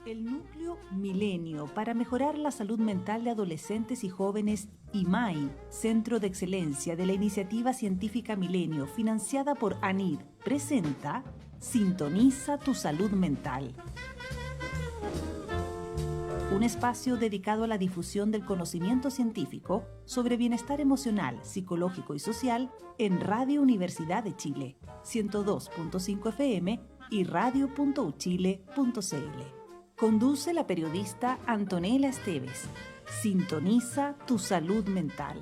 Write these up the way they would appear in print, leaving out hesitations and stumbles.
El Núcleo Milenio para mejorar la salud mental de adolescentes y jóvenes IMAI, Centro de Excelencia de la Iniciativa Científica Milenio, financiada por ANID, presenta Sintoniza tu salud mental. Un espacio dedicado a la difusión del conocimiento científico sobre bienestar emocional, psicológico y social en Radio Universidad de Chile, 102.5 FM y radio.uchile.cl. Conduce la periodista Antonella Esteves. Sintoniza tu salud mental.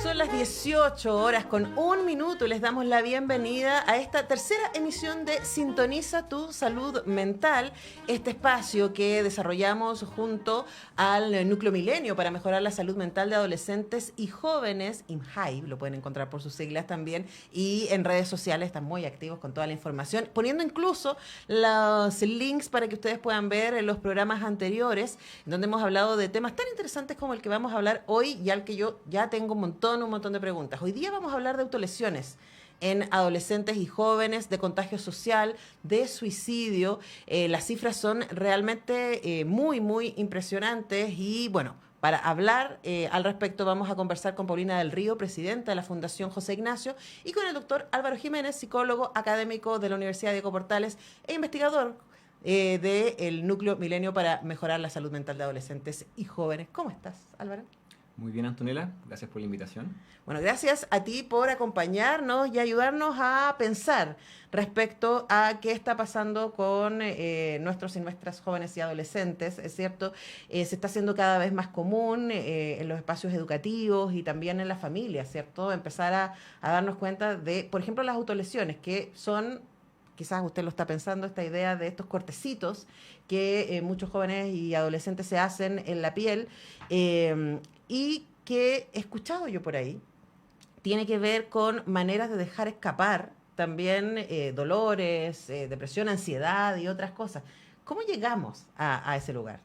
Son las 18 horas con 1 minuto y les damos la bienvenida a esta tercera emisión de Sintoniza tu salud mental, este espacio que desarrollamos junto al Núcleo Milenio para mejorar la salud mental de adolescentes y jóvenes, IMHAI, lo pueden encontrar por sus siglas también, y en redes sociales están muy activos con toda la información, poniendo incluso los links para que ustedes puedan ver los programas anteriores, donde hemos hablado de temas tan interesantes como el que vamos a hablar hoy y al que yo ya tengo un montón de preguntas. Hoy día vamos a hablar de autolesiones en adolescentes y jóvenes, de contagio social, de suicidio. Las cifras son realmente muy impresionantes y bueno, para hablar al respecto vamos a conversar con Paulina del Río, presidenta de la Fundación José Ignacio, y con el doctor Álvaro Jiménez, psicólogo académico de la Universidad Diego Portales e investigador del Núcleo Milenio para mejorar la salud mental de adolescentes y jóvenes. ¿Cómo estás, Álvaro? Muy bien, Antonella, gracias por la invitación. Bueno, gracias a ti por acompañarnos y ayudarnos a pensar respecto a qué está pasando con nuestros y nuestras jóvenes y adolescentes, es cierto, se está haciendo cada vez más común en los espacios educativos y también en la familia, ¿cierto? Empezar a darnos cuenta de, por ejemplo, las autolesiones, que son, quizás usted lo está pensando, esta idea de estos cortecitos que muchos jóvenes y adolescentes se hacen en la piel, y que he escuchado yo por ahí, tiene que ver con maneras de dejar escapar también dolores, depresión, ansiedad y otras cosas. ¿Cómo llegamos a ese lugar?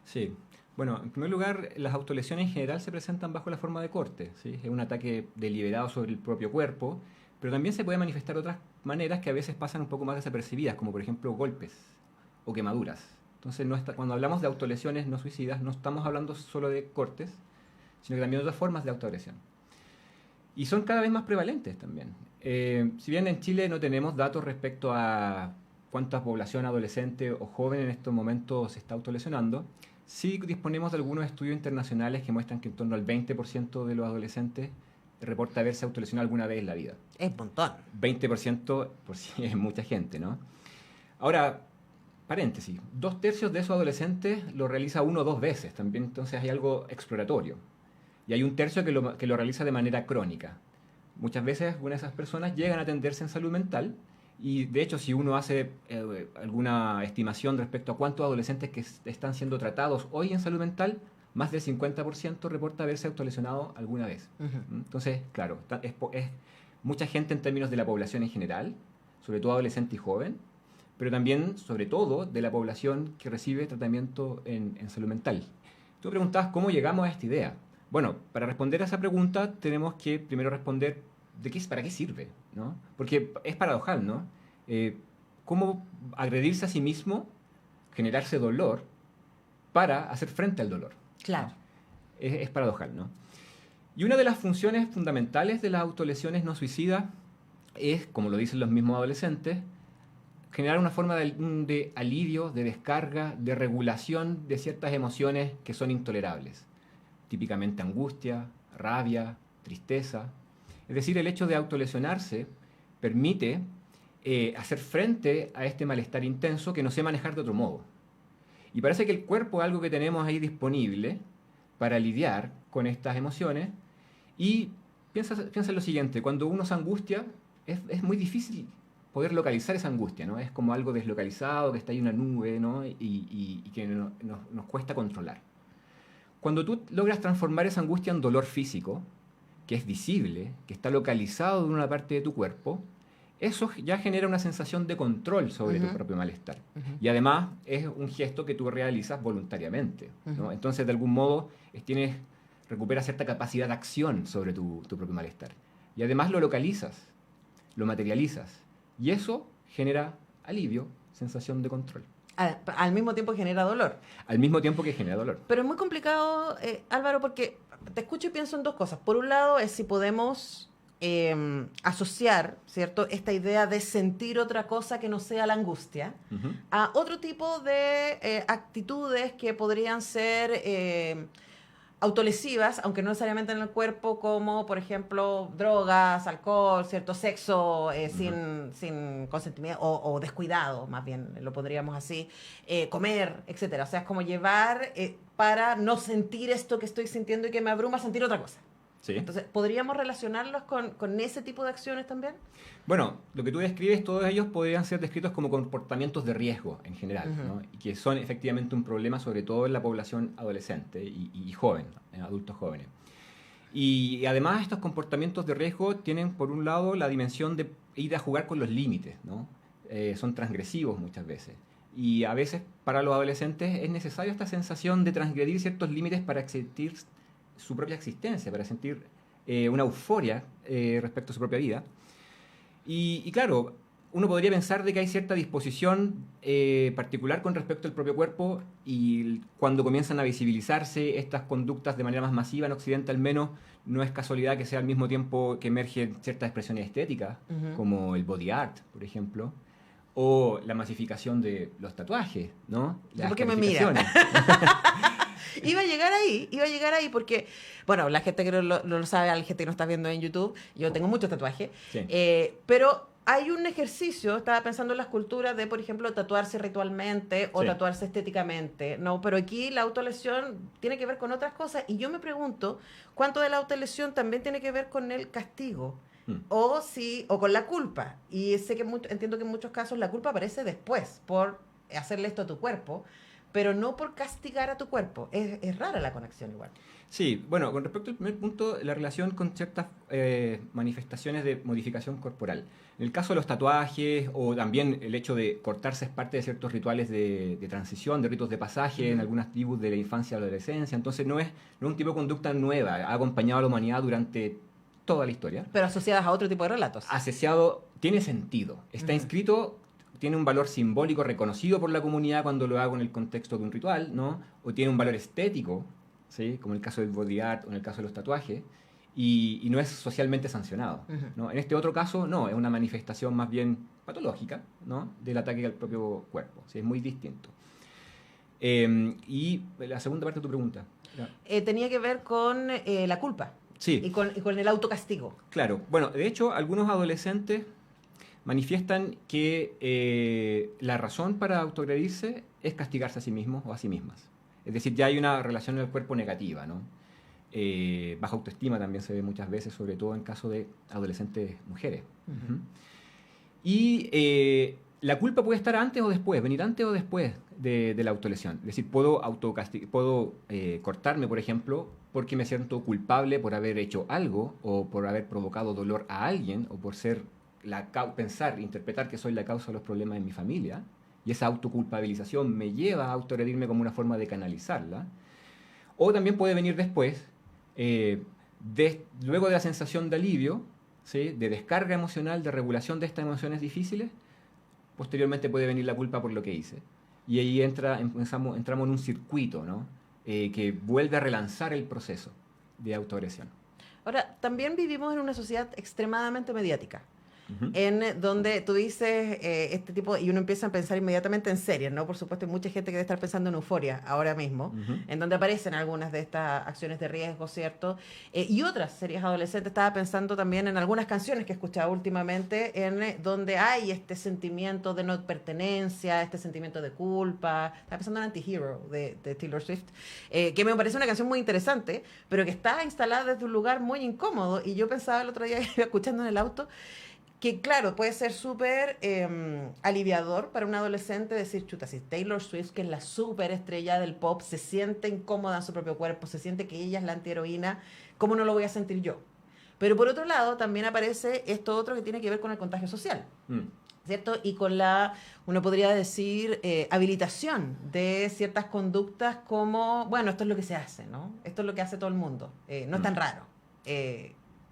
Sí, bueno, en primer lugar, las autolesiones en general se presentan bajo la forma de corte, ¿sí? Es un ataque deliberado sobre el propio cuerpo, pero también se puede manifestar de otras maneras que a veces pasan un poco más desapercibidas, como por ejemplo golpes o quemaduras. Entonces, cuando hablamos de autolesiones no suicidas, no estamos hablando solo de cortes, sino que también de otras formas de autoagresión. Y son cada vez más prevalentes también. Si bien en Chile no tenemos datos respecto a cuánta población adolescente o joven en estos momentos se está autolesionando, sí disponemos de algunos estudios internacionales que muestran que en torno al 20% de los adolescentes reporta haberse autolesionado alguna vez en la vida. Es un montón. 20% por sí es mucha gente, ¿no? Ahora, paréntesis, 2/3 de esos adolescentes lo realiza 1 o 2 veces también, entonces hay algo exploratorio. Y hay 1/3 que lo realiza de manera crónica. Muchas veces una de esas personas llegan a atenderse en salud mental y de hecho si uno hace alguna estimación respecto a cuántos adolescentes que están siendo tratados hoy en salud mental, más del 50% reporta haberse autolesionado alguna vez. Uh-huh. Entonces, claro, es mucha gente en términos de la población en general, sobre todo adolescente y joven, pero también, sobre todo, de la población que recibe tratamiento en salud mental. Tú preguntabas cómo llegamos a esta idea. Bueno, para responder a esa pregunta tenemos que primero responder para qué sirve, ¿no? Porque es paradojal, ¿no? ¿Cómo agredirse a sí mismo, generarse dolor para hacer frente al dolor? Claro. ¿No? Es paradojal, ¿no? Y una de las funciones fundamentales de las autolesiones no suicidas es, como lo dicen los mismos adolescentes, generar una forma de alivio, de descarga, de regulación de ciertas emociones que son intolerables. Típicamente angustia, rabia, tristeza. Es decir, el hecho de autolesionarse permite hacer frente a este malestar intenso que no sé manejar de otro modo. Y parece que el cuerpo es algo que tenemos ahí disponible para lidiar con estas emociones. Y piensa en lo siguiente, cuando uno se angustia, es muy difícil poder localizar esa angustia, ¿no? Es como algo deslocalizado, que está ahí en una nube, ¿no? y que nos cuesta controlar. Cuando tú logras transformar esa angustia en dolor físico, que es visible, que está localizado en una parte de tu cuerpo, eso ya genera una sensación de control sobre tu propio malestar. Y además es un gesto que tú realizas voluntariamente, ¿no? Entonces, de algún modo, recuperas cierta capacidad de acción sobre tu propio malestar. Y además lo localizas, lo materializas. Y eso genera alivio, sensación de control. Al mismo tiempo genera dolor. Al mismo tiempo que genera dolor. Pero es muy complicado, Álvaro, porque te escucho y pienso en dos cosas. Por un lado es si podemos asociar, ¿cierto?, esta idea de sentir otra cosa que no sea la angustia a otro tipo de actitudes que podrían ser autolesivas, aunque no necesariamente en el cuerpo, como por ejemplo drogas, alcohol, cierto, sexo sin consentimiento o descuidado, más bien lo pondríamos así, comer, etcétera. O sea, es como llevar para no sentir esto que estoy sintiendo y que me abruma, sentir otra cosa. Sí. Entonces, ¿podríamos relacionarlos con ese tipo de acciones también? Bueno, lo que tú describes, todos ellos podrían ser descritos como comportamientos de riesgo en general, ¿no? Y que son efectivamente un problema sobre todo en la población adolescente y joven, en adultos jóvenes. Y además estos comportamientos de riesgo tienen por un lado la dimensión de ir a jugar con los límites, ¿no? Son transgresivos muchas veces. Y a veces para los adolescentes es necesaria esta sensación de transgredir ciertos límites para sentir su propia existencia, para sentir una euforia respecto a su propia vida. Y claro, uno podría pensar de que hay cierta disposición particular con respecto al propio cuerpo, y cuando comienzan a visibilizarse estas conductas de manera más masiva, en Occidente al menos, no es casualidad que sea al mismo tiempo que emergen ciertas expresiones estéticas, como el body art, por ejemplo, o la masificación de los tatuajes, ¿no? ¿Por qué me mira? Iba a llegar ahí porque, bueno, la gente que no lo sabe, la gente que no está viendo en YouTube, yo tengo muchos tatuajes, Sí. Pero hay un ejercicio, estaba pensando en las culturas de, por ejemplo, tatuarse ritualmente o Sí. tatuarse estéticamente, ¿no? Pero aquí la autolesión tiene que ver con otras cosas, y yo me pregunto, ¿cuánto de la autolesión también tiene que ver con el castigo? O con la culpa. Y sé que entiendo que en muchos casos la culpa aparece después por hacerle esto a tu cuerpo, pero no por castigar a tu cuerpo. Es rara la conexión igual. Sí, bueno, con respecto al primer punto, la relación con ciertas manifestaciones de modificación corporal. En el caso de los tatuajes, o también el hecho de cortarse es parte de ciertos rituales de transición, de ritos de pasaje en algunas tribus de la infancia a la adolescencia. Entonces no es un tipo de conducta nueva, ha acompañado a la humanidad durante toda la historia. Pero asociadas a otro tipo de relatos. Asociado, tiene sentido, está inscrito, tiene un valor simbólico reconocido por la comunidad cuando lo hago en el contexto de un ritual, ¿no? O tiene un valor estético, ¿sí? Como en el caso del body art o en el caso de los tatuajes, y no es socialmente sancionado, ¿no? En este otro caso, no, es una manifestación más bien patológica, ¿no? Del ataque al propio cuerpo, ¿sí? Es muy distinto. Y la segunda parte de tu pregunta. Tenía que ver con la culpa. Sí. Y con el autocastigo. Claro. Bueno, de hecho, algunos adolescentes manifiestan que la razón para autoagredirse es castigarse a sí mismos o a sí mismas. Es decir, ya hay una relación en el cuerpo negativa, ¿no? Baja autoestima también se ve muchas veces, sobre todo en caso de adolescentes mujeres. Y la culpa puede estar antes o después, venir antes o después de la autolesión. Es decir, puedo cortarme, por ejemplo, porque me siento culpable por haber hecho algo, o por haber provocado dolor a alguien, o por ser interpretar que soy la causa de los problemas en mi familia, y esa autoculpabilización me lleva a autoagredirme como una forma de canalizarla. O también puede venir después, luego de la sensación de alivio, ¿sí? De descarga emocional, de regulación de estas emociones difíciles, posteriormente puede venir la culpa por lo que hice. Y ahí entramos en un circuito, ¿no? Que vuelve a relanzar el proceso de autoagresión. Ahora, también vivimos en una sociedad extremadamente mediática. En donde tú dices este tipo, y uno empieza a pensar inmediatamente en series, ¿no? Por supuesto, hay mucha gente que debe estar pensando en Euforia ahora mismo, en donde aparecen algunas de estas acciones de riesgo, ¿cierto? Y otras series adolescentes. Estaba pensando también en algunas canciones que he escuchado últimamente, en donde hay este sentimiento de no pertenencia, este sentimiento de culpa. Estaba pensando en Anti-Hero de Taylor Swift, que me parece una canción muy interesante, pero que está instalada desde un lugar muy incómodo. Y yo pensaba el otro día que iba escuchando en el auto, que claro, puede ser súper aliviador para un adolescente decir, chuta, si Taylor Swift, que es la súper estrella del pop, se siente incómoda en su propio cuerpo, se siente que ella es la antiheroína, ¿cómo no lo voy a sentir yo? Pero por otro lado, también aparece esto otro que tiene que ver con el contagio social, ¿cierto? Y con uno podría decir, habilitación de ciertas conductas como, bueno, esto es lo que se hace, ¿no? Esto es lo que hace todo el mundo, no es tan raro.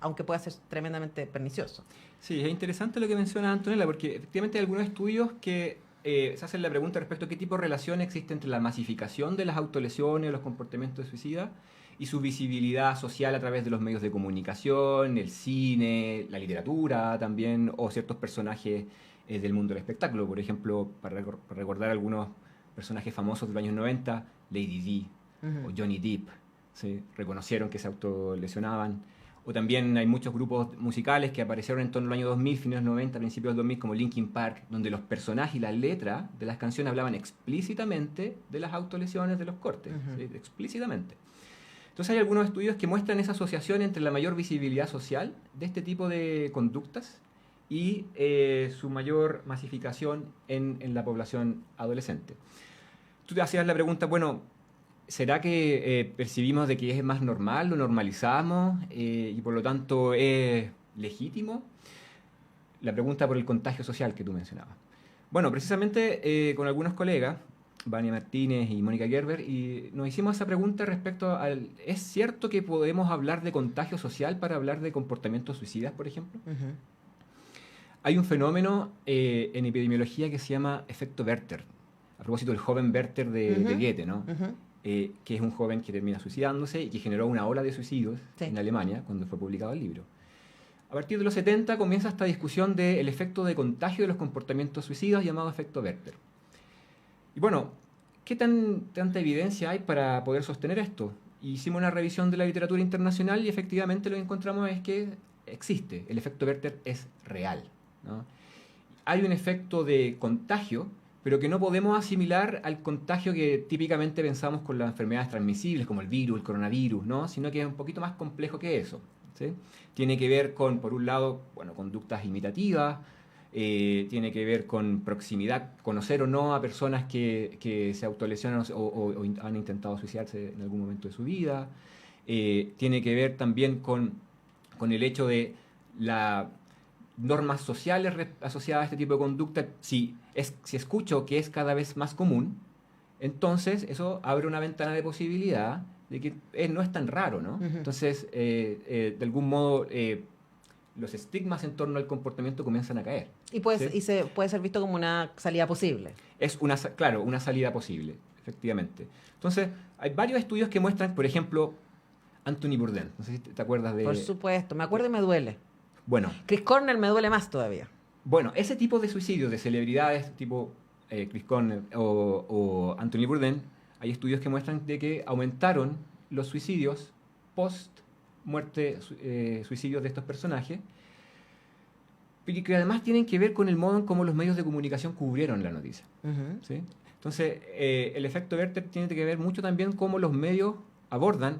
aunque pueda ser tremendamente pernicioso. Sí, es interesante lo que menciona Antonella, porque efectivamente hay algunos estudios que se hacen la pregunta respecto a qué tipo de relación existe entre la masificación de las autolesiones, los comportamientos de suicida, y su visibilidad social a través de los medios de comunicación, el cine, la literatura también, o ciertos personajes del mundo del espectáculo. Por ejemplo, para recordar algunos personajes famosos de los años 90, Lady Di o Johnny Depp, ¿sí? Reconocieron que se autolesionaban. O también hay muchos grupos musicales que aparecieron en torno al año 2000, fines de los 90, principios del 2000, como Linkin Park, donde los personajes y las letras de las canciones hablaban explícitamente de las autolesiones, de los cortes, ¿sí? Explícitamente. Entonces hay algunos estudios que muestran esa asociación entre la mayor visibilidad social de este tipo de conductas y su mayor masificación en la población adolescente. Tú te hacías la pregunta, bueno, ¿será que percibimos de que es más normal, lo normalizamos y por lo tanto es legítimo? La pregunta por el contagio social que tú mencionabas. Bueno, precisamente con algunos colegas, Vania Martínez y Mónica Gerber, y nos hicimos esa pregunta respecto al... ¿Es cierto que podemos hablar de contagio social para hablar de comportamientos suicidas, por ejemplo? Hay un fenómeno en epidemiología que se llama efecto Werther, a propósito del joven Werther de Goethe, ¿no? Que es un joven que termina suicidándose y que generó una ola de suicidios en Alemania cuando fue publicado el libro. A partir de los 70 comienza esta discusión del efecto de contagio de los comportamientos suicidas llamado efecto Werther. Y bueno, ¿qué tanta evidencia hay para poder sostener esto? Hicimos una revisión de la literatura internacional y efectivamente lo que encontramos es que existe, el efecto Werther es real, ¿no? Hay un efecto de contagio, pero que no podemos asimilar al contagio que típicamente pensamos con las enfermedades transmisibles, como el virus, el coronavirus, ¿no? Sino que es un poquito más complejo que eso, ¿sí? Tiene que ver con, por un lado, bueno, conductas imitativas, tiene que ver con proximidad, conocer o no a personas que se autolesionan o han intentado suicidarse en algún momento de su vida. Tiene que ver también con el hecho de las normas sociales asociadas a este tipo de conducta. Si escucho que es cada vez más común, entonces eso abre una ventana de posibilidad de que no es tan raro, ¿no? Entonces, de algún modo, los estigmas en torno al comportamiento comienzan a caer. Y se puede ser visto como una salida posible. Es una salida posible, efectivamente. Entonces, hay varios estudios que muestran, por ejemplo, Anthony Bourdain. No sé si te acuerdas de... Por supuesto, me acuerdo y me duele. Bueno. Chris Cornell me duele más todavía. Bueno, ese tipo de suicidios de celebridades tipo Chris Cornell o Anthony Bourdain, hay estudios que muestran de que aumentaron los suicidios post-muerte, suicidios de estos personajes, pero que además tienen que ver con el modo en cómo los medios de comunicación cubrieron la noticia. ¿Sí? Entonces, el efecto Werther tiene que ver mucho también cómo los medios abordan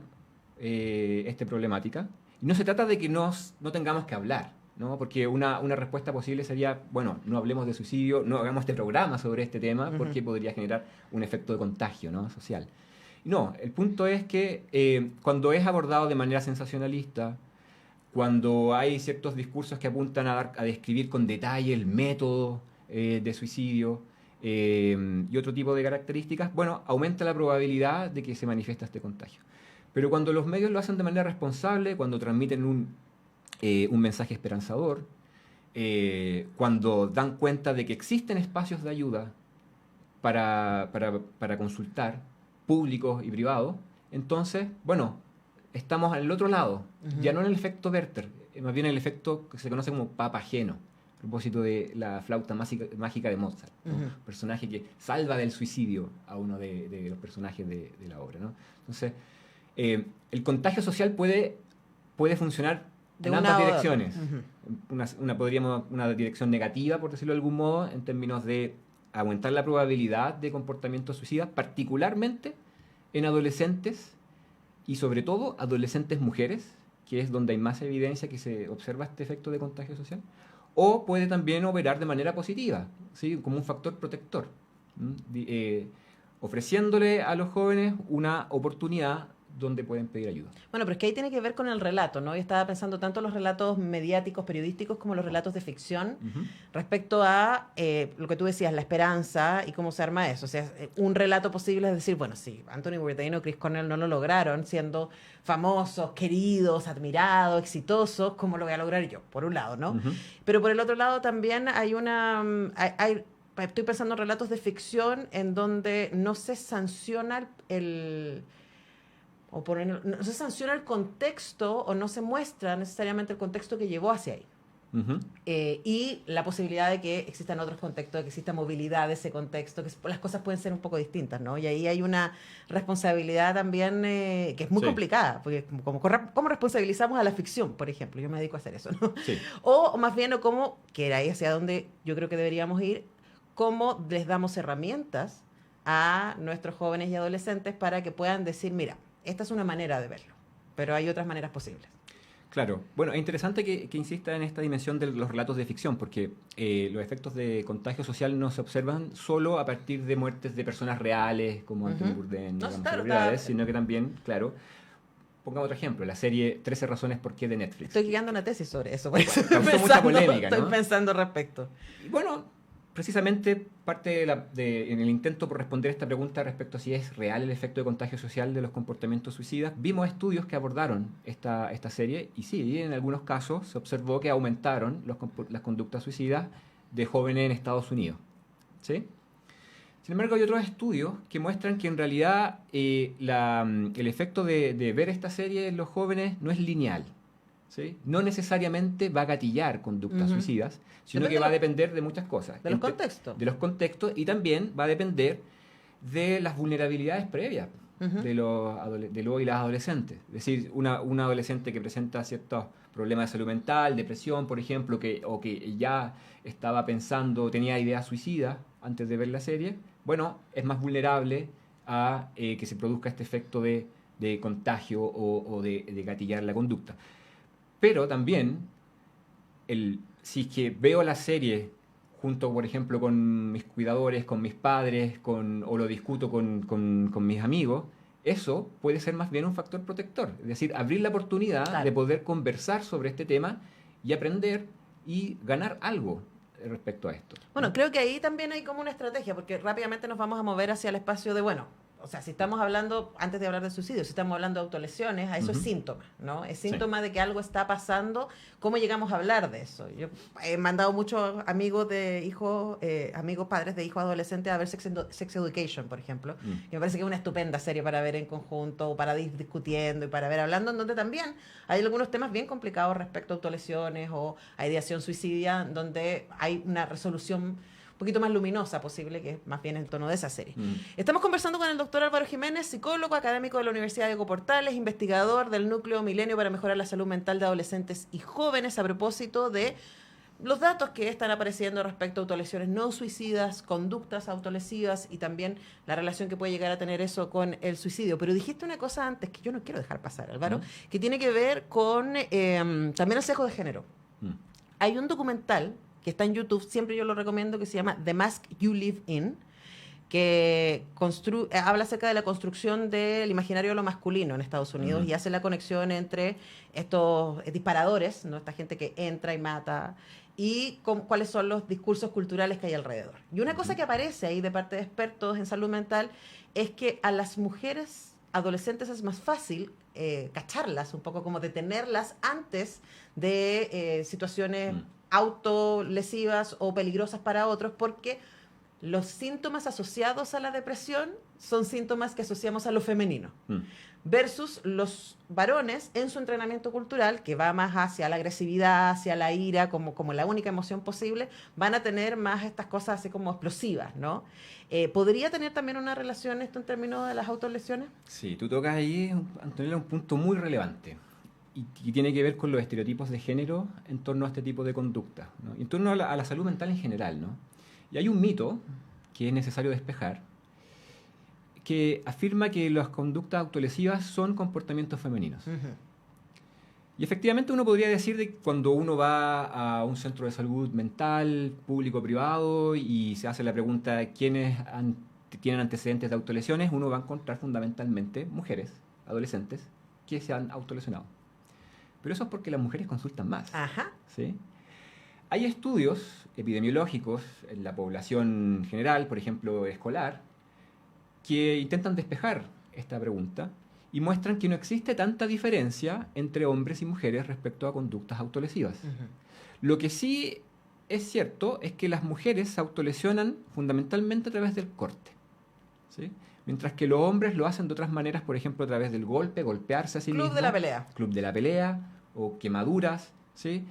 esta problemática. Y no se trata de que no tengamos que hablar, ¿no? Porque una respuesta posible sería, bueno, no hablemos de suicidio, no hagamos este programa sobre este tema, porque podría generar un efecto de contagio, ¿no? Social. No, el punto es que cuando es abordado de manera sensacionalista, cuando hay ciertos discursos que apuntan a describir con detalle el método de suicidio y otro tipo de características, bueno, aumenta la probabilidad de que se manifieste este contagio. Pero cuando los medios lo hacen de manera responsable, cuando transmiten un mensaje esperanzador, cuando dan cuenta de que existen espacios de ayuda para consultar, públicos y privados, entonces, bueno, estamos al otro lado, ya no en el efecto Werther, más bien el efecto que se conoce como papageno, a propósito de la flauta mágica de Mozart, ¿no? Un personaje que salva del suicidio a uno de los personajes de la obra, ¿no? Entonces, el contagio social puede funcionar en ambas direcciones. Una dirección negativa, por decirlo de algún modo, en términos de aumentar la probabilidad de comportamientos suicidas, particularmente en adolescentes y sobre todo adolescentes mujeres, que es donde hay más evidencia que se observa este efecto de contagio social, o puede también operar de manera positiva, ¿sí? Como un factor protector, ofreciéndole a los jóvenes una oportunidad donde pueden pedir ayuda. Bueno, pero es que ahí tiene que ver con el relato, ¿no? Yo estaba pensando tanto en los relatos mediáticos, periodísticos, como los relatos de ficción, respecto a lo que tú decías, la esperanza y cómo se arma eso. O sea, un relato posible es decir, bueno, sí, Anthony Bourdain o Chris Cornell no lo lograron siendo famosos, queridos, admirados, exitosos, ¿cómo lo voy a lograr yo? Por un lado, ¿no? Pero por el otro lado también hay estoy pensando en relatos de ficción en donde no se sanciona no se sanciona el contexto o no se muestra necesariamente el contexto que llevó hacia ahí. Y la posibilidad de que existan otros contextos, de que exista movilidad de ese contexto, que las cosas pueden ser un poco distintas, ¿no? Y ahí hay una responsabilidad también que es muy complicada, porque ¿cómo responsabilizamos a la ficción, por ejemplo? Yo me dedico a hacer eso, ¿no? Sí. O más bien, que era ahí hacia donde yo creo que deberíamos ir, cómo les damos herramientas a nuestros jóvenes y adolescentes para que puedan decir, mira, esta es una manera de verlo, pero hay otras maneras posibles. Claro. Bueno, es interesante que insista en esta dimensión de los relatos de ficción, porque los efectos de contagio social no se observan solo a partir de muertes de personas reales, como Anthony Bourdain, celebridades, sino que también, claro, pongamos otro ejemplo, la serie 13 razones por qué de Netflix. Estoy guiando una tesis sobre eso, por eso causó mucha polémica, ¿no? Estoy pensando respecto. Y bueno, precisamente parte en el intento por responder esta pregunta respecto a si es real el efecto de contagio social de los comportamientos suicidas, vimos estudios que abordaron esta serie y sí, en algunos casos se observó que aumentaron las conductas suicidas de jóvenes en Estados Unidos. ¿Sí? Sin embargo, hay otros estudios que muestran que en realidad el efecto de ver esta serie en los jóvenes no es lineal. ¿Sí? No necesariamente va a gatillar conductas suicidas, sino que va a depender de muchas cosas. De los contextos. De los contextos y también va a depender de las vulnerabilidades previas de los y las adolescentes. Es decir, una adolescente que presenta ciertos problemas de salud mental, depresión, por ejemplo, o que ya estaba pensando, tenía ideas suicidas antes de ver la serie, bueno, es más vulnerable a que se produzca este efecto de contagio o de gatillar la conducta. Pero también, si es que veo la serie junto, por ejemplo, con mis cuidadores, con mis padres, o lo discuto con mis amigos, eso puede ser más bien un factor protector. Es decir, abrir la oportunidad de poder conversar sobre este tema y aprender y ganar algo respecto a esto. Bueno, creo que ahí también hay como una estrategia, porque rápidamente nos vamos a mover hacia el espacio de, o sea, si estamos hablando, antes de hablar de suicidio, si estamos hablando de autolesiones, a eso es síntoma, ¿no? Es síntoma de que algo está pasando. ¿Cómo llegamos a hablar de eso? Yo he mandado muchos amigos padres de hijos adolescentes a ver Sex Education, por ejemplo, que me parece que es una estupenda serie para ver en conjunto, o para ir discutiendo y para ver hablando, en donde también hay algunos temas bien complicados respecto a autolesiones o a ideación suicidia, donde hay una resolución poquito más luminosa posible, que es más bien el tono de esa serie. Estamos conversando con el doctor Álvaro Jiménez, psicólogo, académico de la Universidad de Ecoportales, investigador del Núcleo Milenio para mejorar la salud mental de adolescentes y jóvenes, a propósito de los datos que están apareciendo respecto a autolesiones no suicidas, conductas autolesivas y también la relación que puede llegar a tener eso con el suicidio. Pero dijiste una cosa antes que yo no quiero dejar pasar, Álvaro, que tiene que ver con también el sesgo de género. Hay un documental que está en YouTube, siempre yo lo recomiendo, que se llama The Mask You Live In, que habla acerca de la construcción del imaginario de lo masculino en Estados Unidos y hace la conexión entre estos disparadores, ¿no? Esta gente que entra y mata, y cuáles son los discursos culturales que hay alrededor. Y una cosa que aparece ahí de parte de expertos en salud mental es que a las mujeres adolescentes es más fácil cacharlas, un poco como detenerlas antes de situaciones autolesivas o peligrosas para otros, porque los síntomas asociados a la depresión son síntomas que asociamos a lo femenino, versus los varones en su entrenamiento cultural, que va más hacia la agresividad, hacia la ira, como la única emoción posible, van a tener más estas cosas así como explosivas, ¿no? ¿Podría tener también una relación esto en términos de las autolesiones? Sí, tú tocas ahí, Antonella, un punto muy relevante. Y tiene que ver con los estereotipos de género en torno a este tipo de conducta, ¿no? Y en torno a la salud mental en general, ¿no? Y hay un mito que es necesario despejar, que afirma que las conductas autolesivas son comportamientos femeninos. Y efectivamente uno podría decir que cuando uno va a un centro de salud mental, público o privado, y se hace la pregunta ¿quiénes tienen antecedentes de autolesiones?, uno va a encontrar fundamentalmente mujeres adolescentes que se han autolesionado. Pero eso es porque las mujeres consultan más. Ajá. ¿Sí? Hay estudios epidemiológicos en la población general, por ejemplo, escolar, que intentan despejar esta pregunta y muestran que no existe tanta diferencia entre hombres y mujeres respecto a conductas autolesivas. Lo que sí es cierto es que las mujeres se autolesionan fundamentalmente a través del corte, ¿sí? Mientras que los hombres lo hacen de otras maneras, por ejemplo, a través del golpe, golpearse a sí mismo. Club de la pelea. Club de la pelea o quemaduras, ¿sí?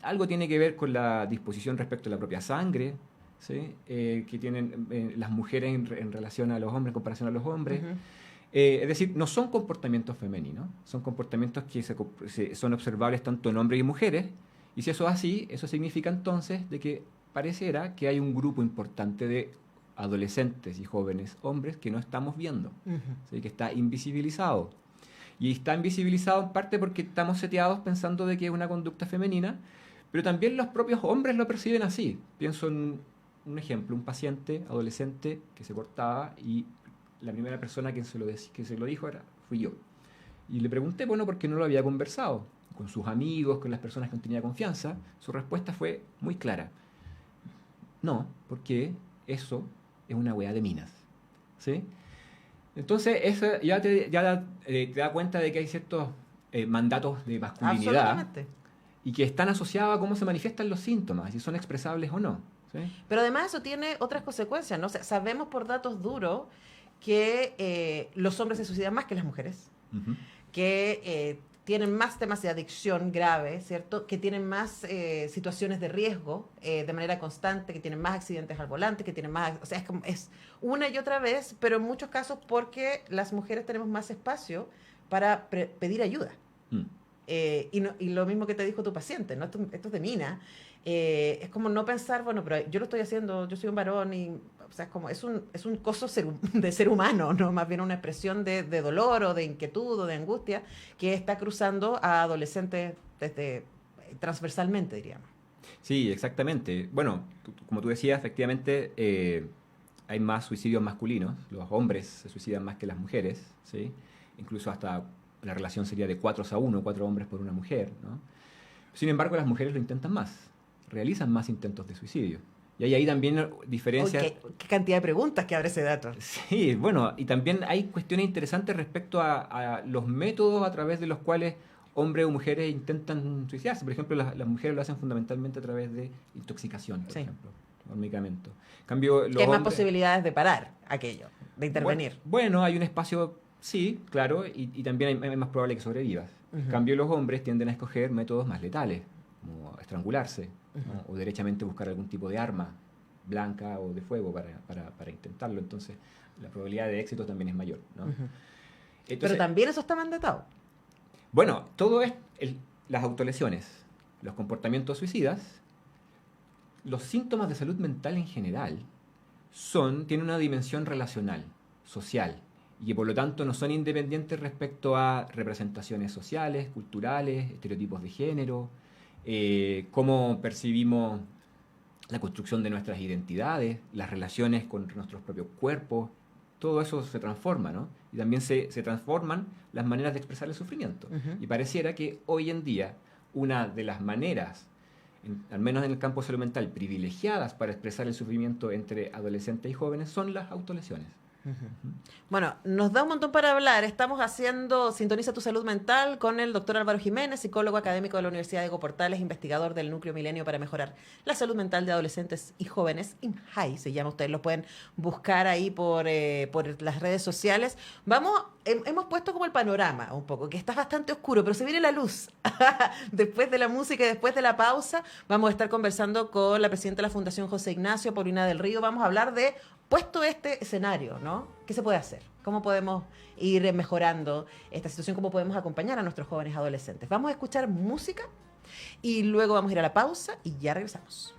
Algo tiene que ver con la disposición respecto a la propia sangre, ¿sí? Que tienen las mujeres en relación a los hombres, en comparación a los hombres. Es decir, no son comportamientos femeninos, son comportamientos que son observables tanto en hombres y mujeres, y si eso es así, eso significa entonces de que pareciera que hay un grupo importante de adolescentes y jóvenes hombres que no estamos viendo, ¿sí? Que está invisibilizado. Y está invisibilizado en parte porque estamos seteados pensando de que es una conducta femenina, pero también los propios hombres lo perciben así. Pienso en un ejemplo, un paciente adolescente que se cortaba y la primera persona que se lo dijo fui yo. Y le pregunté, bueno, ¿por qué no lo había conversado con sus amigos, con las personas con quien tenía confianza? Su respuesta fue muy clara. No, porque eso es una weá de minas, ¿sí? Entonces, eso ya te da cuenta de que hay ciertos mandatos de masculinidad y que están asociados a cómo se manifiestan los síntomas, si son expresables o no, ¿sí? Pero además eso tiene otras consecuencias, ¿no? O sea, sabemos por datos duros que los hombres se suicidan más que las mujeres, que tienen más temas de adicción grave, ¿cierto? Que tienen más situaciones de riesgo de manera constante, que tienen más accidentes al volante, que tienen más... O sea, es una y otra vez, pero en muchos casos porque las mujeres tenemos más espacio para pedir ayuda. Y lo mismo que te dijo tu paciente, ¿no? Esto es de mina. Es como no pensar, bueno, pero yo lo estoy haciendo, yo soy un varón y... O sea, es un coso de ser humano, ¿no? Más bien una expresión de dolor o de inquietud o de angustia que está cruzando a adolescentes transversalmente, diríamos. Sí, exactamente. Bueno, como tú decías, efectivamente hay más suicidios masculinos. Los hombres se suicidan más que las mujeres, ¿sí? Incluso hasta la relación sería de 4-1, 4 hombres por una mujer, ¿no? Sin embargo, las mujeres lo intentan más, realizan más intentos de suicidio. Y hay ahí también diferencias... ¿Qué cantidad de preguntas que abre ese dato? Sí, bueno, y también hay cuestiones interesantes respecto a los métodos a través de los cuales hombres o mujeres intentan suicidarse. Por ejemplo, las mujeres lo hacen fundamentalmente a través de intoxicación, por ejemplo, o medicamentos. Cambio, que hay más posibilidades de parar aquello, de intervenir. Bueno, hay un espacio, sí, claro, y también es más probable que sobrevivas. En cambio, los hombres tienden a escoger métodos más letales, como estrangularse, ¿no? O derechamente buscar algún tipo de arma blanca o de fuego para intentarlo. Entonces, la probabilidad de éxito también es mayor, ¿no? Entonces, pero también eso está mandatado. Bueno, todo es las autolesiones, los comportamientos suicidas, los síntomas de salud mental en general tienen una dimensión relacional, social, y que por lo tanto no son independientes respecto a representaciones sociales, culturales, estereotipos de género, cómo percibimos la construcción de nuestras identidades, las relaciones con nuestros propios cuerpos. Todo eso se transforma, ¿no? Y también se transforman las maneras de expresar el sufrimiento. Y pareciera que hoy en día una de las maneras, al menos en el campo salud mental, privilegiadas para expresar el sufrimiento entre adolescentes y jóvenes son las autolesiones. Bueno, nos da un montón para hablar. Estamos haciendo Sintoniza tu Salud Mental con el doctor Álvaro Jiménez, psicólogo académico de la Universidad de Diego Portales, investigador del Núcleo Milenio para mejorar la salud mental de adolescentes y jóvenes. IMHAI se llama, ustedes lo pueden buscar ahí por las redes sociales. Hemos puesto como el panorama un poco, que está bastante oscuro, pero se viene la luz. Después de la música y después de la pausa, vamos a estar conversando con la presidenta de la Fundación José Ignacio, Paulina del Río. Vamos a hablar de, puesto este escenario, ¿no? ¿Qué se puede hacer? ¿Cómo podemos ir mejorando esta situación? ¿Cómo podemos acompañar a nuestros jóvenes adolescentes? Vamos a escuchar música y luego vamos a ir a la pausa y ya regresamos.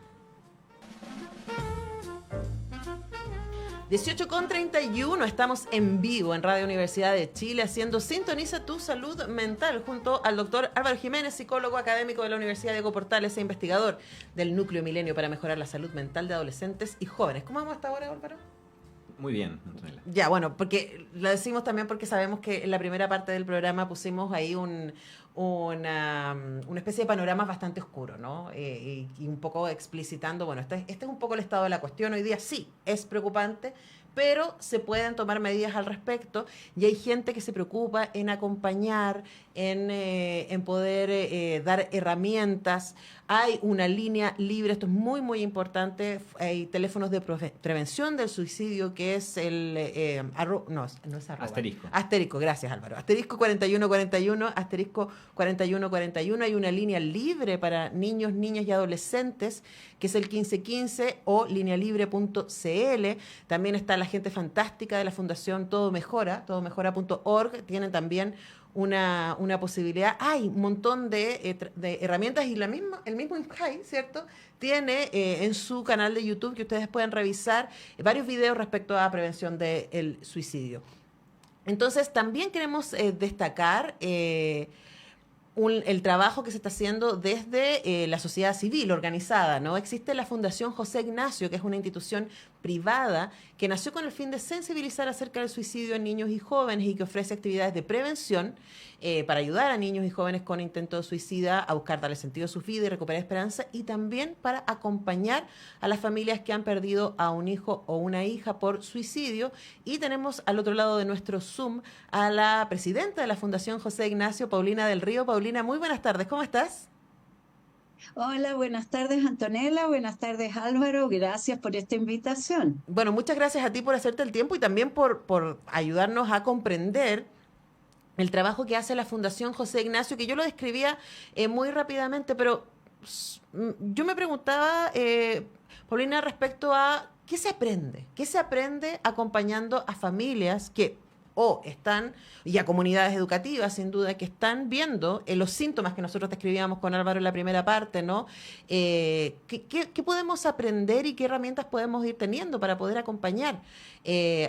18:31, estamos en vivo en Radio Universidad de Chile haciendo Sintoniza tu Salud Mental junto al doctor Álvaro Jiménez, psicólogo académico de la Universidad de Diego Portales e investigador del Núcleo Milenio para mejorar la salud mental de adolescentes y jóvenes. ¿Cómo vamos hasta ahora, Álvaro? Muy bien, Antonella. Ya, bueno, porque lo decimos también porque sabemos que en la primera parte del programa pusimos ahí una especie de panorama bastante oscuro, ¿no? Y un poco explicitando, bueno, este es un poco el estado de la cuestión. Hoy día sí, es preocupante, pero se pueden tomar medidas al respecto y hay gente que se preocupa en acompañar, en poder dar herramientas. Hay una línea libre, esto es muy, muy importante. Hay teléfonos de prevención del suicidio, que es el... no es arroba. Asterisco. Asterisco, gracias Álvaro. Asterisco 4141, asterisco 4141. Hay una línea libre para niños, niñas y adolescentes, que es el 1515 o linealibre.cl. También está la gente fantástica de la Fundación Todo Mejora, todomejora.org. Tienen también una posibilidad. Hay un montón de herramientas y el mismo INJAI, ¿cierto? Tiene en su canal de YouTube, que ustedes pueden revisar, varios videos respecto a prevención del suicidio. Entonces, también queremos destacar el trabajo que se está haciendo desde la sociedad civil organizada, ¿no? Existe la Fundación José Ignacio, que es una institución privada que nació con el fin de sensibilizar acerca del suicidio en niños y jóvenes y que ofrece actividades de prevención para ayudar a niños y jóvenes con intento de suicida a buscar darle sentido a su vida y recuperar esperanza, y también para acompañar a las familias que han perdido a un hijo o una hija por suicidio. Y tenemos al otro lado de nuestro Zoom a la presidenta de la Fundación José Ignacio, Paulina del Río. Paulina, muy buenas tardes, ¿cómo estás? Hola, buenas tardes Antonella, buenas tardes Álvaro, gracias por esta invitación. Bueno, muchas gracias a ti por hacerte el tiempo y también por ayudarnos a comprender el trabajo que hace la Fundación José Ignacio, que yo lo describía muy rápidamente, pero yo me preguntaba, Paulina, respecto a qué se aprende acompañando a familias que están, y a comunidades educativas, sin duda, que están viendo los síntomas que nosotros describíamos con Álvaro en la primera parte, ¿no? ¿Qué podemos aprender y qué herramientas podemos ir teniendo para poder acompañar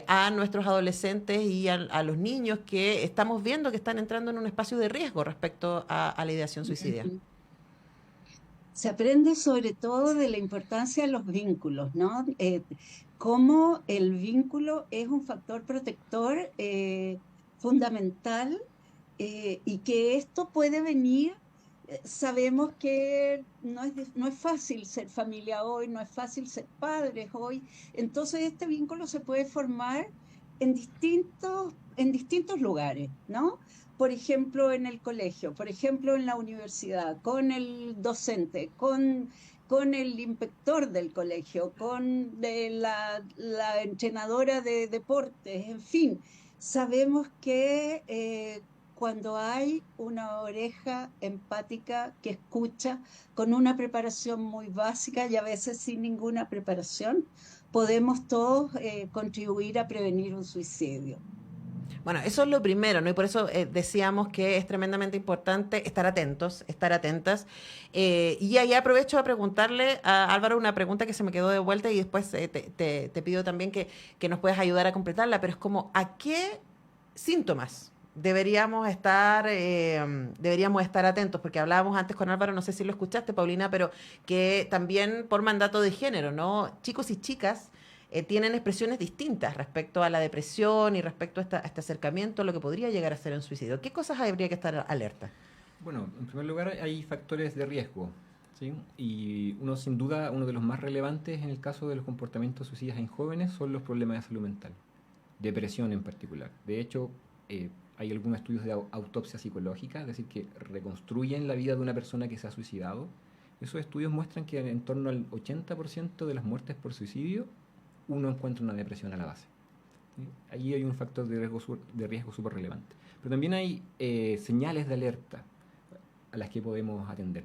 a nuestros adolescentes y a los niños que estamos viendo que están entrando en un espacio de riesgo respecto a la ideación suicidia? Se aprende sobre todo de la importancia de los vínculos, ¿no? Cómo el vínculo es un factor protector fundamental, y que esto puede venir. Sabemos que no es fácil ser familia hoy, no es fácil ser padres hoy, entonces este vínculo se puede formar en distintos lugares, ¿no? Por ejemplo, en el colegio, por ejemplo, en la universidad, con el docente, con el inspector del colegio, con la entrenadora de deportes, en fin. Sabemos que cuando hay una oreja empática que escucha con una preparación muy básica y a veces sin ninguna preparación, podemos todos contribuir a prevenir un suicidio. Bueno, eso es lo primero, ¿no? Y por eso decíamos que es tremendamente importante estar atentos, estar atentas. Y ahí aprovecho a preguntarle a Álvaro una pregunta que se me quedó de vuelta y después te pido también que nos puedas ayudar a completarla, pero es como, ¿a qué síntomas deberíamos estar atentos? Porque hablábamos antes con Álvaro, no sé si lo escuchaste, Paulina, pero que también por mandato de género, ¿no? Chicos y chicas tienen expresiones distintas respecto a la depresión y respecto a este acercamiento a lo que podría llegar a ser un suicidio. ¿Qué cosas habría que estar alerta? Bueno, en primer lugar hay factores de riesgo, ¿sí? Y sin duda, uno de los más relevantes en el caso de los comportamientos suicidas en jóvenes son los problemas de salud mental, depresión en particular. De hecho, hay algunos estudios de autopsia psicológica, es decir, que reconstruyen la vida de una persona que se ha suicidado. Esos estudios muestran que en torno al 80% de las muertes por suicidio uno encuentra una depresión a la base. ¿Sí? Allí hay un factor de riesgo súper relevante. Pero también hay señales de alerta a las que podemos atender.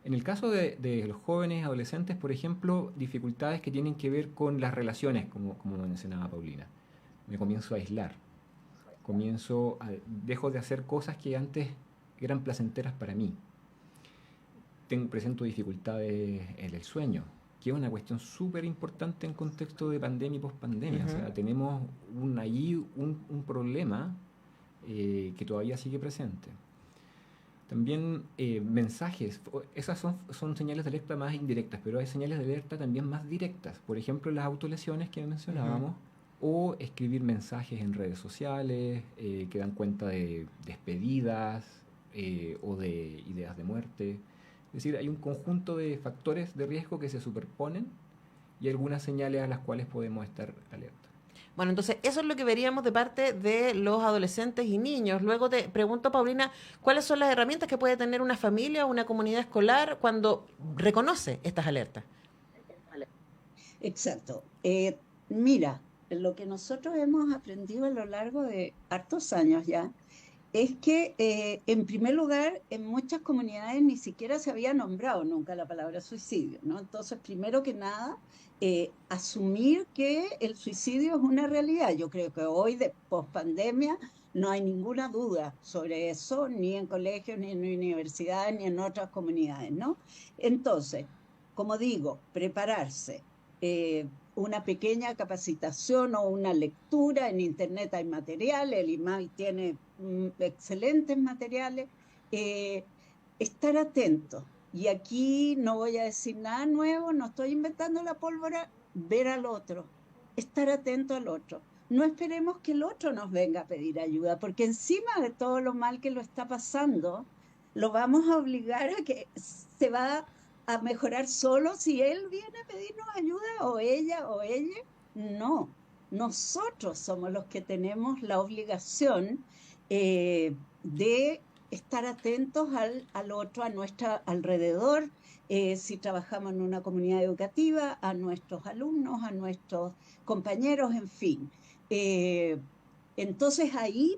En el caso de los jóvenes, adolescentes, por ejemplo, dificultades que tienen que ver con las relaciones, como mencionaba Paulina. Me comienzo a aislar. Dejo de hacer cosas que antes eran placenteras para mí. Presento dificultades en el sueño, que es una cuestión súper importante en contexto de pandemia y pospandemia. O sea, tenemos un problema que todavía sigue presente. También mensajes, esas son señales de alerta más indirectas, pero hay señales de alerta también más directas. Por ejemplo, las autolesiones que mencionábamos, o escribir mensajes en redes sociales que dan cuenta de despedidas o de ideas de muerte. Es decir, hay un conjunto de factores de riesgo que se superponen y algunas señales a las cuales podemos estar alerta. Bueno, entonces eso es lo que veríamos de parte de los adolescentes y niños. Luego te pregunto, Paulina, ¿cuáles son las herramientas que puede tener una familia o una comunidad escolar cuando reconoce estas alertas? Exacto. Mira, lo que nosotros hemos aprendido a lo largo de hartos años ya es que, en primer lugar, en muchas comunidades ni siquiera se había nombrado nunca la palabra suicidio, ¿no? Entonces, primero que nada, asumir que el suicidio es una realidad. Yo creo que hoy, de pospandemia, no hay ninguna duda sobre eso, ni en colegios, ni en universidades, ni en otras comunidades, ¿no? Entonces, como digo, prepararse. Una pequeña capacitación o una lectura. En internet hay materiales, el IMAI tiene excelentes materiales. Estar atento. Y aquí no voy a decir nada nuevo, no estoy inventando la pólvora. Ver al otro, estar atento al otro. No esperemos que el otro nos venga a pedir ayuda, porque encima de todo lo mal que lo está pasando, lo vamos a obligar a que se va a mejorar solo si él viene a pedirnos ayuda, o ella o ella. No, nosotros somos los que tenemos la obligación de estar atentos al otro, a nuestro alrededor, si trabajamos en una comunidad educativa, a nuestros alumnos, a nuestros compañeros, en fin. Entonces ahí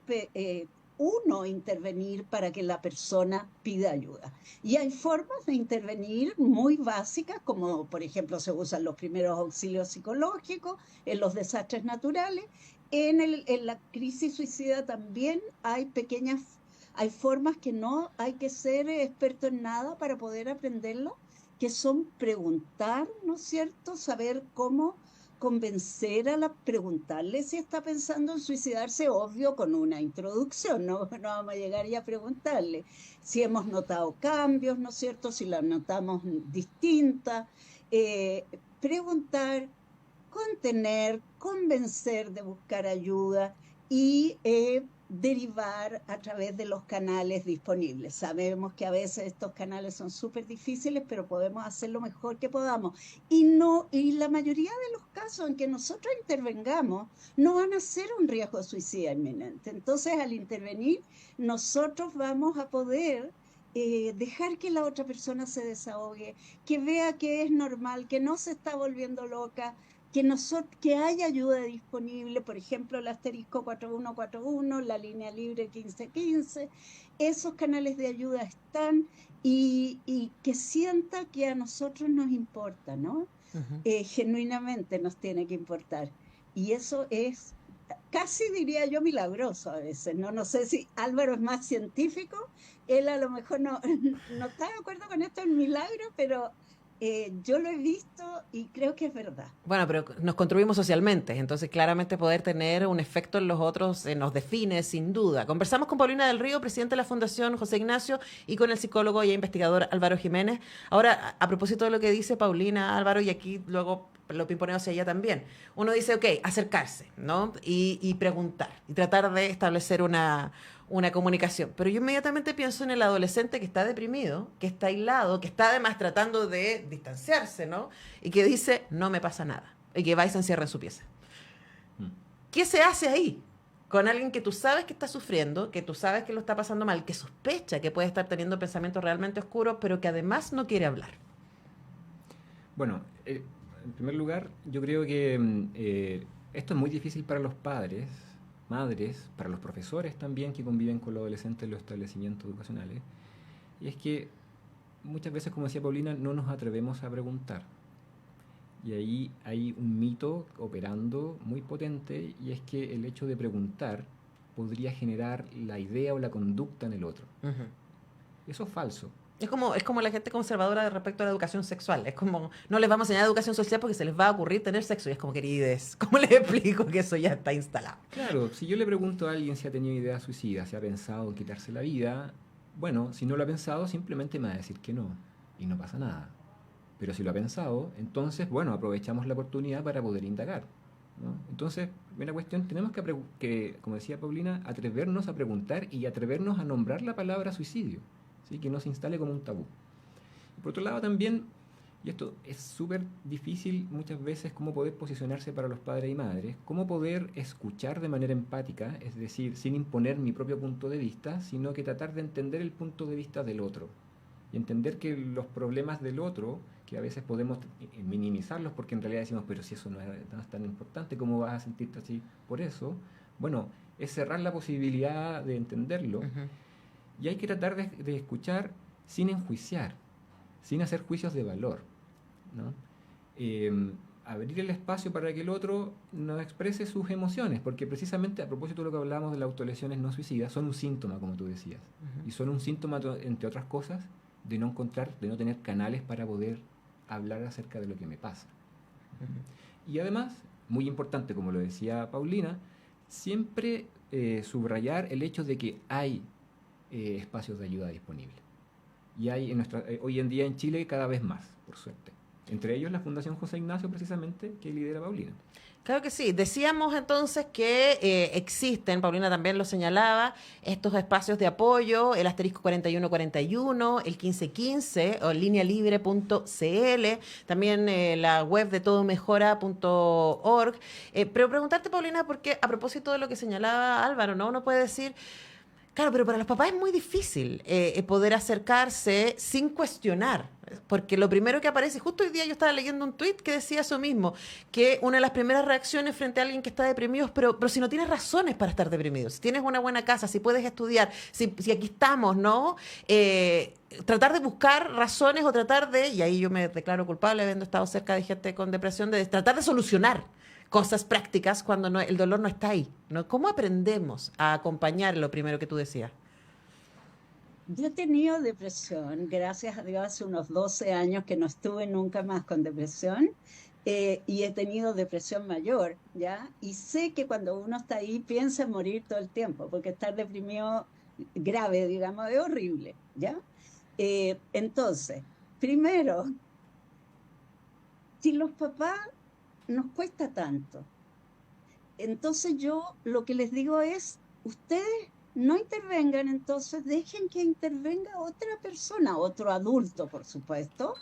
uno intervenir para que la persona pida ayuda. Y hay formas de intervenir muy básicas, como por ejemplo se usan los primeros auxilios psicológicos en los desastres naturales. En la crisis suicida también hay formas que no hay que ser experto en nada para poder aprenderlo, que son preguntar, ¿no es cierto? Saber cómo convencer preguntarle si está pensando en suicidarse, obvio, con una introducción, no vamos a llegar ya a preguntarle si hemos notado cambios, ¿no es cierto? Si la notamos distinta. Preguntar, contener, convencer de buscar ayuda y derivar a través de los canales disponibles. Sabemos que a veces estos canales son súper difíciles, pero podemos hacer lo mejor que podamos. Y la mayoría de los casos en que nosotros intervengamos no van a ser un riesgo de suicidio inminente. Entonces, al intervenir, nosotros vamos a poder dejar que la otra persona se desahogue, que vea que es normal, que no se está volviendo loca, que haya ayuda disponible, por ejemplo, el asterisco 4141, la línea libre 1515, esos canales de ayuda están, y que sienta que a nosotros nos importa, ¿no? Genuinamente nos tiene que importar. Y eso es casi, diría yo, milagroso a veces, ¿no? No sé si Álvaro es más científico, él a lo mejor no está de acuerdo con esto, es un milagro, pero yo lo he visto y creo que es verdad. Bueno, pero nos construimos socialmente, entonces claramente poder tener un efecto en los otros nos define sin duda. Conversamos con Paulina del Río, presidenta de la Fundación José Ignacio, y con el psicólogo y investigador Álvaro Jiménez. Ahora, a propósito de lo que dice Paulina, Álvaro, y aquí luego lo pimponeo hacia ella también, uno dice, ok, acercarse, ¿no? Y preguntar, y tratar de establecer una comunicación. Pero yo inmediatamente pienso en el adolescente que está deprimido, que está aislado, que está además tratando de distanciarse, ¿no? Y que dice, no me pasa nada. Y que va y se encierra en su pieza. ¿Qué se hace ahí? Con alguien que tú sabes que está sufriendo, que tú sabes que lo está pasando mal, que sospecha que puede estar teniendo pensamientos realmente oscuros, pero que además no quiere hablar. Bueno, en primer lugar, yo creo que esto es muy difícil para los padres, madres, para los profesores también que conviven con los adolescentes en los establecimientos educacionales. Y es que muchas veces, como decía Paulina, no nos atrevemos a preguntar. Y ahí hay un mito operando muy potente, y es que el hecho de preguntar podría generar la idea o la conducta en el otro. Eso es falso. Es como la gente conservadora respecto a la educación sexual. Es como, no les vamos a enseñar educación social porque se les va a ocurrir tener sexo. Y es como, querides, ¿cómo les explico que eso ya está instalado? Claro, si yo le pregunto a alguien si ha tenido ideas suicidas, si ha pensado en quitarse la vida, bueno, si no lo ha pensado, simplemente me va a decir que no. Y no pasa nada. Pero si lo ha pensado, entonces, bueno, aprovechamos la oportunidad para poder indagar. ¿no? Entonces, primera cuestión, tenemos que, como decía Paulina, atrevernos a preguntar y atrevernos a nombrar la palabra suicidio, ¿sí? Que no se instale como un tabú. Y por otro lado también, y esto es súper difícil muchas veces, cómo poder posicionarse para los padres y madres, cómo poder escuchar de manera empática, es decir, sin imponer mi propio punto de vista, sino que tratar de entender el punto de vista del otro. Y entender que los problemas del otro, que a veces podemos minimizarlos porque en realidad decimos, pero si eso no es tan importante, ¿cómo vas a sentirte así por eso? Bueno, es cerrar la posibilidad de entenderlo. Y hay que tratar de escuchar sin enjuiciar, sin hacer juicios de valor, ¿no? Abrir el espacio para que el otro nos exprese sus emociones, porque precisamente a propósito de lo que hablábamos de las autolesiones no suicidas, son un síntoma, como tú decías, y son un síntoma, entre otras cosas, de no tener canales para poder hablar acerca de lo que me pasa. Y además, muy importante, como lo decía Paulina, siempre subrayar el hecho de que hay espacios de ayuda disponibles. Y hay hoy en día en Chile cada vez más, por suerte. Entre ellos la Fundación José Ignacio, precisamente, que lidera Paulina. Claro que sí. Decíamos entonces que existen, Paulina también lo señalaba, estos espacios de apoyo, el asterisco 4141, el 1515 o linealibre.cl, también la web de todomejora.org. Pero preguntarte, Paulina, porque a propósito de lo que señalaba Álvaro, ¿no? Uno puede decir, claro, pero para los papás es muy difícil poder acercarse sin cuestionar, porque lo primero que aparece, justo hoy día yo estaba leyendo un tuit que decía eso mismo, que una de las primeras reacciones frente a alguien que está deprimido es, pero si no tienes razones para estar deprimido, si tienes una buena casa, si puedes estudiar, si aquí estamos, ¿no? Tratar de buscar razones o tratar de, y ahí yo me declaro culpable habiendo estado cerca de gente con depresión, de tratar de solucionar cosas prácticas cuando el dolor no está ahí, ¿no? ¿Cómo aprendemos a acompañar lo primero que tú decías? Yo he tenido depresión, gracias a Dios, hace unos 12 años que no estuve nunca más con depresión, y he tenido depresión mayor, ¿ya? Y sé que cuando uno está ahí piensa en morir todo el tiempo, porque estar deprimido grave, digamos, es horrible, ¿ya? Entonces, primero, si los papás nos cuesta tanto, entonces yo lo que les digo es, ustedes no intervengan, entonces dejen que intervenga otra persona, otro adulto, por supuesto,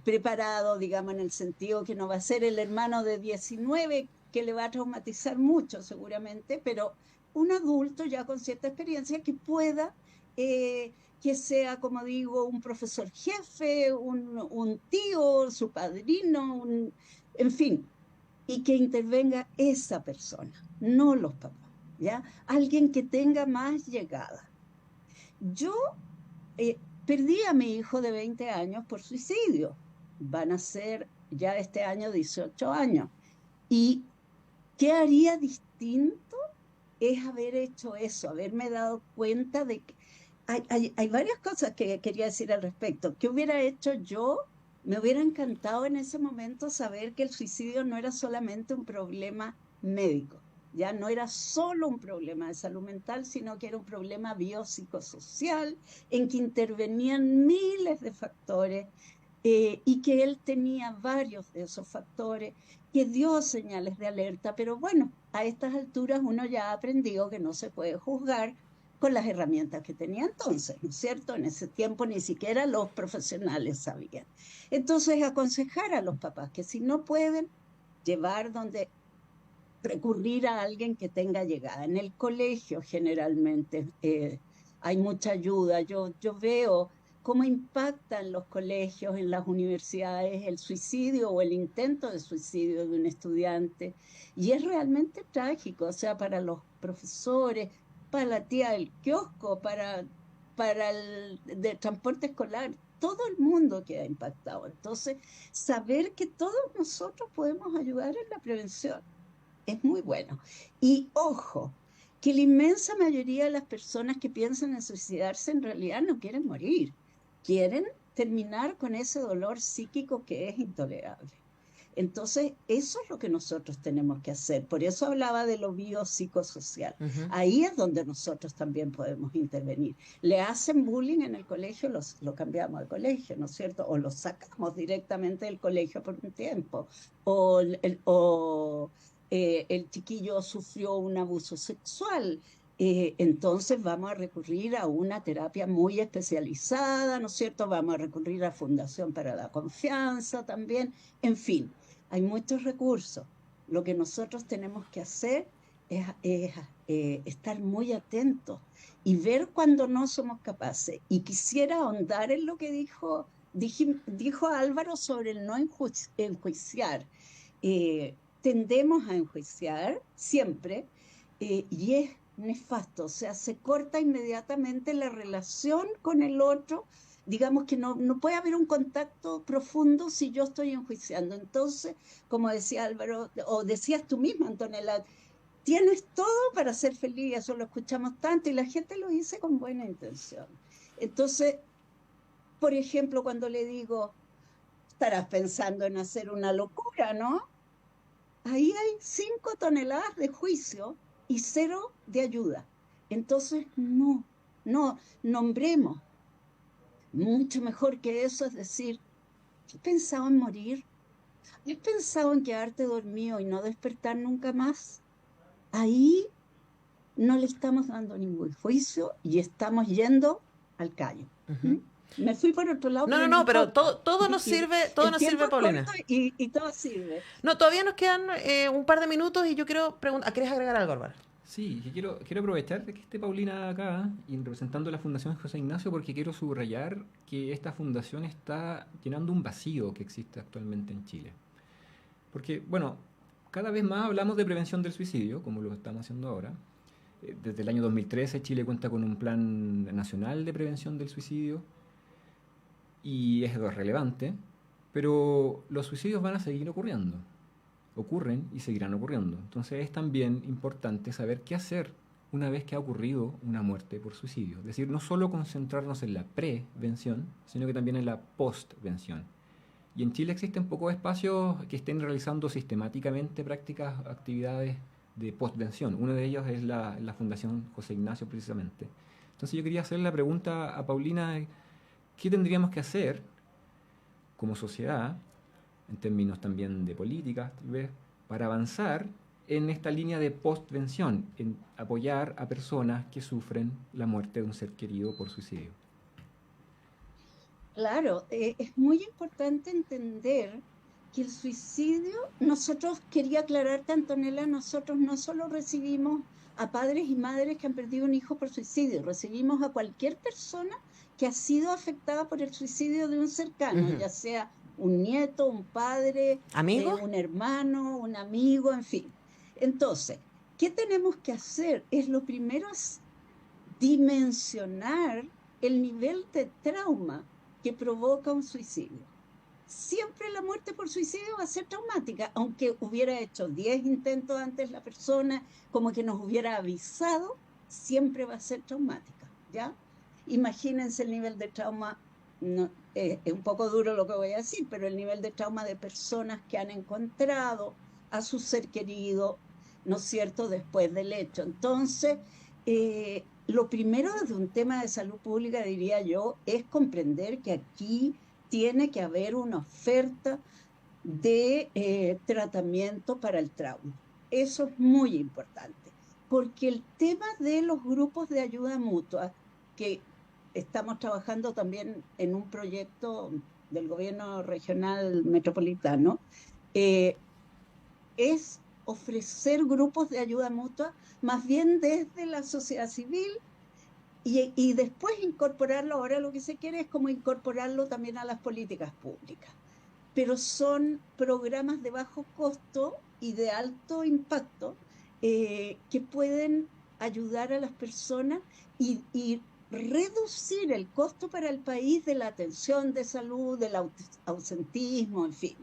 preparado, digamos, en el sentido que no va a ser el hermano de 19 que le va a traumatizar mucho seguramente, pero un adulto ya con cierta experiencia que pueda, que sea, como digo, un profesor jefe, un tío, su padrino, en fin, y que intervenga esa persona, no los papás, ¿ya? Alguien que tenga más llegada. Yo perdí a mi hijo de 20 años por suicidio. Van a ser ya este año 18 años. ¿Y qué haría distinto? Es haber hecho eso, haberme dado cuenta de que hay varias cosas que quería decir al respecto. ¿Qué hubiera hecho yo? Me hubiera encantado en ese momento saber que el suicidio no era solamente un problema médico, ya no era solo un problema de salud mental, sino que era un problema biopsicosocial en que intervenían miles de factores, y que él tenía varios de esos factores, que dio señales de alerta, pero bueno, a estas alturas uno ya ha aprendido que no se puede juzgar con las herramientas que tenía entonces, ¿no es cierto? En ese tiempo ni siquiera los profesionales sabían. Entonces, aconsejar a los papás que si no pueden, llevar donde recurrir a alguien que tenga llegada. En el colegio generalmente hay mucha ayuda. Yo veo cómo impacta en los colegios, en las universidades, el suicidio o el intento de suicidio de un estudiante. Y es realmente trágico, o sea, para los profesores, para la tía del kiosco, para el de transporte escolar, todo el mundo queda impactado. Entonces, saber que todos nosotros podemos ayudar en la prevención es muy bueno. Y ojo, que la inmensa mayoría de las personas que piensan en suicidarse en realidad no quieren morir, quieren terminar con ese dolor psíquico que es intolerable. Entonces, eso es lo que nosotros tenemos que hacer. Por eso hablaba de lo biopsicosocial. Ahí es donde nosotros también podemos intervenir. Le hacen bullying en el colegio, lo cambiamos al colegio, ¿no es cierto? O lo sacamos directamente del colegio por un tiempo. O el chiquillo sufrió un abuso sexual. Entonces vamos a recurrir a una terapia muy especializada, ¿no es cierto? Vamos a recurrir a Fundación para la Confianza también. En fin, hay muchos recursos. Lo que nosotros tenemos que hacer es estar muy atentos y ver cuando no somos capaces. Y quisiera ahondar en lo que dijo Álvaro sobre el no enjuiciar. Tendemos a enjuiciar siempre, y es nefasto, o sea, se corta inmediatamente la relación con el otro. Digamos que no puede haber un contacto profundo si yo estoy enjuiciando. Entonces, como decía Álvaro, o decías tú misma, Antonella, tienes todo para ser feliz, eso lo escuchamos tanto y la gente lo dice con buena intención. Entonces, por ejemplo, cuando le digo, estarás pensando en hacer una locura, ¿no? Ahí hay 5 toneladas de juicio y 0 de ayuda. Entonces, no, nombremos. Mucho mejor que eso es decir, ¿has pensado en morir? ¿Has pensado en quedarte dormido y no despertar nunca más? Ahí no le estamos dando ningún juicio y estamos yendo al callo. Me fui por otro lado. No, pero importa. todo nos sirve, Paulina. Y todo sirve. No, todavía nos quedan un par de minutos y yo quiero preguntar, ¿querés agregar algo, Álvaro? Sí, que quiero aprovechar de que esté Paulina acá y representando la Fundación José Ignacio, porque quiero subrayar que esta fundación está llenando un vacío que existe actualmente en Chile. Porque, bueno, cada vez más hablamos de prevención del suicidio, como lo estamos haciendo ahora. Desde el año 2013 Chile cuenta con un plan nacional de prevención del suicidio y es relevante, pero los suicidios van a seguir ocurriendo. Ocurren y seguirán ocurriendo. Entonces es también importante saber qué hacer una vez que ha ocurrido una muerte por suicidio. Es decir, no solo concentrarnos en la prevención, sino que también en la postvención. Y en Chile existen pocos espacios que estén realizando sistemáticamente prácticas, actividades de postvención. Uno de ellos es la Fundación José Ignacio, precisamente. Entonces yo quería hacerle la pregunta a Paulina, ¿qué tendríamos que hacer como sociedad, en términos también de políticas, tal vez, para avanzar en esta línea de postvención, en apoyar a personas que sufren la muerte de un ser querido por suicidio? Claro, es muy importante entender que el suicidio, quería aclararte, Antonella, nosotros no solo recibimos a padres y madres que han perdido un hijo por suicidio, recibimos a cualquier persona que ha sido afectada por el suicidio de un cercano, ya sea un nieto, un padre, un hermano, un amigo, en fin. Entonces, ¿qué tenemos que hacer? Lo primero es dimensionar el nivel de trauma que provoca un suicidio. Siempre la muerte por suicidio va a ser traumática, aunque hubiera hecho 10 intentos antes la persona, como que nos hubiera avisado, siempre va a ser traumática, ¿ya? Imagínense el nivel de trauma, es un poco duro lo que voy a decir, pero el nivel de trauma de personas que han encontrado a su ser querido, ¿no es cierto?, después del hecho. Entonces, lo primero desde un tema de salud pública, diría yo, es comprender que aquí tiene que haber una oferta de tratamiento para el trauma. Eso es muy importante, porque el tema de los grupos de ayuda mutua, que estamos trabajando también en un proyecto del gobierno regional metropolitano, es ofrecer grupos de ayuda mutua más bien desde la sociedad civil y después incorporarlo. Ahora lo que se quiere es como incorporarlo también a las políticas públicas, pero son programas de bajo costo y de alto impacto que pueden ayudar a las personas y reducir el costo para el país de la atención de salud, del ausentismo, en fin.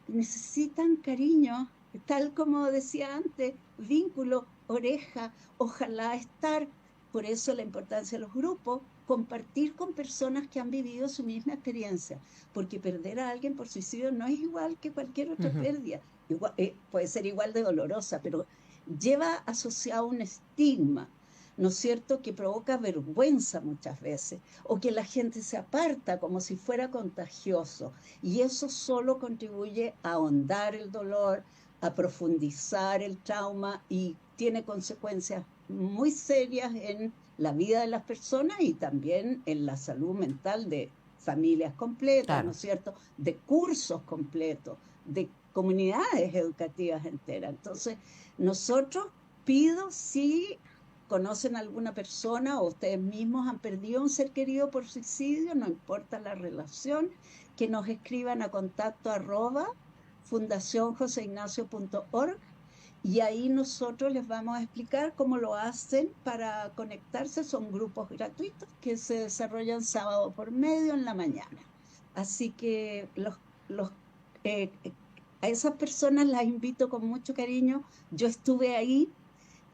Necesitan cariño, tal como decía antes, vínculo, oreja, ojalá estar. Por eso la importancia de los grupos, compartir con personas que han vivido su misma experiencia, porque perder a alguien por suicidio no es igual que cualquier otra pérdida. Puede ser igual de dolorosa, pero lleva asociado un estigma, ¿no es cierto?, que provoca vergüenza muchas veces, o que la gente se aparta como si fuera contagioso, y eso solo contribuye a ahondar el dolor, a profundizar el trauma y tiene consecuencias muy serias en la vida de las personas y también en la salud mental de familias completas, Claro. ¿no es cierto? De cursos completos, de comunidades educativas enteras. Entonces, nosotros pido si conocen a alguna persona o ustedes mismos han perdido un ser querido por suicidio, no importa la relación, que nos escriban a contacto@fundacionjoseignacio.org y ahí nosotros les vamos a explicar cómo lo hacen para conectarse. Son grupos gratuitos que se desarrollan sábado por medio en la mañana. Así que a esas personas las invito con mucho cariño. Yo estuve ahí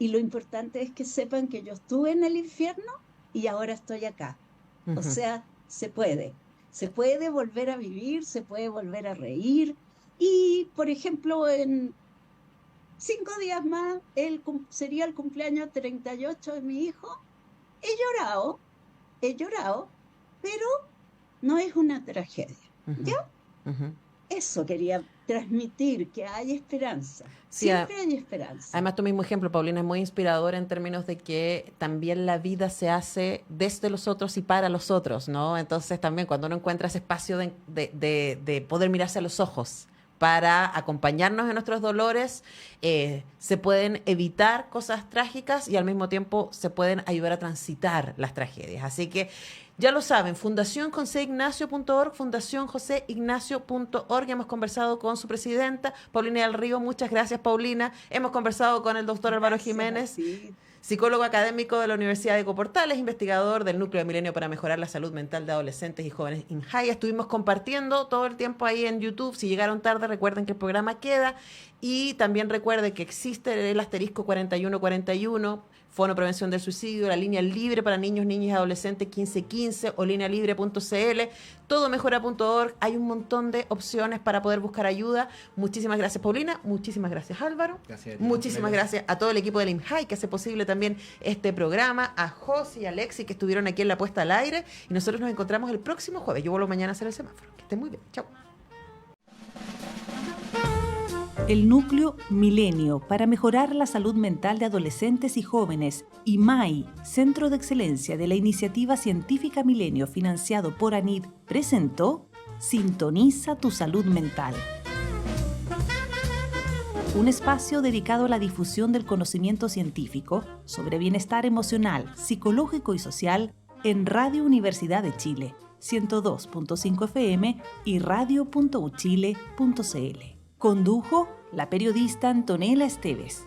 y lo importante es que sepan que yo estuve en el infierno y ahora estoy acá. O sea, se puede volver a vivir, se puede volver a reír. Y, por ejemplo, en 5 días más sería el cumpleaños 38 de mi hijo. He llorado, pero no es una tragedia. ¿Ya? Eso quería transmitir, que hay esperanza. Sí, Siempre hay esperanza. Además, tu mismo ejemplo, Paulina, es muy inspirador en términos de que también la vida se hace desde los otros y para los otros, ¿no? Entonces también cuando uno encuentra ese espacio de poder mirarse a los ojos para acompañarnos en nuestros dolores, se pueden evitar cosas trágicas y al mismo tiempo se pueden ayudar a transitar las tragedias. Así que ya lo saben, fundacionjoseignacio.org, fundacionjoseignacio.org. Hemos conversado con su presidenta, Paulina del Río. Muchas gracias, Paulina. Hemos conversado con el doctor Álvaro Jiménez, psicólogo académico de la Universidad de Ecoportales, investigador del Núcleo de Milenio para mejorar la salud mental de adolescentes y jóvenes INJAI. Estuvimos compartiendo todo el tiempo ahí en YouTube. Si llegaron tarde, recuerden que el programa queda. Y también recuerden que existe el asterisco 4141, Fono Prevención del Suicidio, la línea libre para niños, niñas y adolescentes 1515 o linealibre.cl, todomejora.org. Hay un montón de opciones para poder buscar ayuda. Muchísimas gracias, Paulina. Muchísimas gracias, Álvaro. Gracias a ti. Muchísimas gracias a todo el equipo del INJAI que hace posible también este programa, a José y a Alexi que estuvieron aquí en la puesta al aire. Y nosotros nos encontramos el próximo jueves. Yo vuelvo mañana a hacer el semáforo. Que estén muy bien. Chao. El Núcleo Milenio para mejorar la salud mental de adolescentes y jóvenes, IMAI, Centro de Excelencia de la Iniciativa Científica Milenio financiado por ANID, presentó Sintoniza tu salud mental. Un espacio dedicado a la difusión del conocimiento científico sobre bienestar emocional, psicológico y social en Radio Universidad de Chile, 102.5 FM y radio.uchile.cl. Condujo la periodista Antonella Esteves.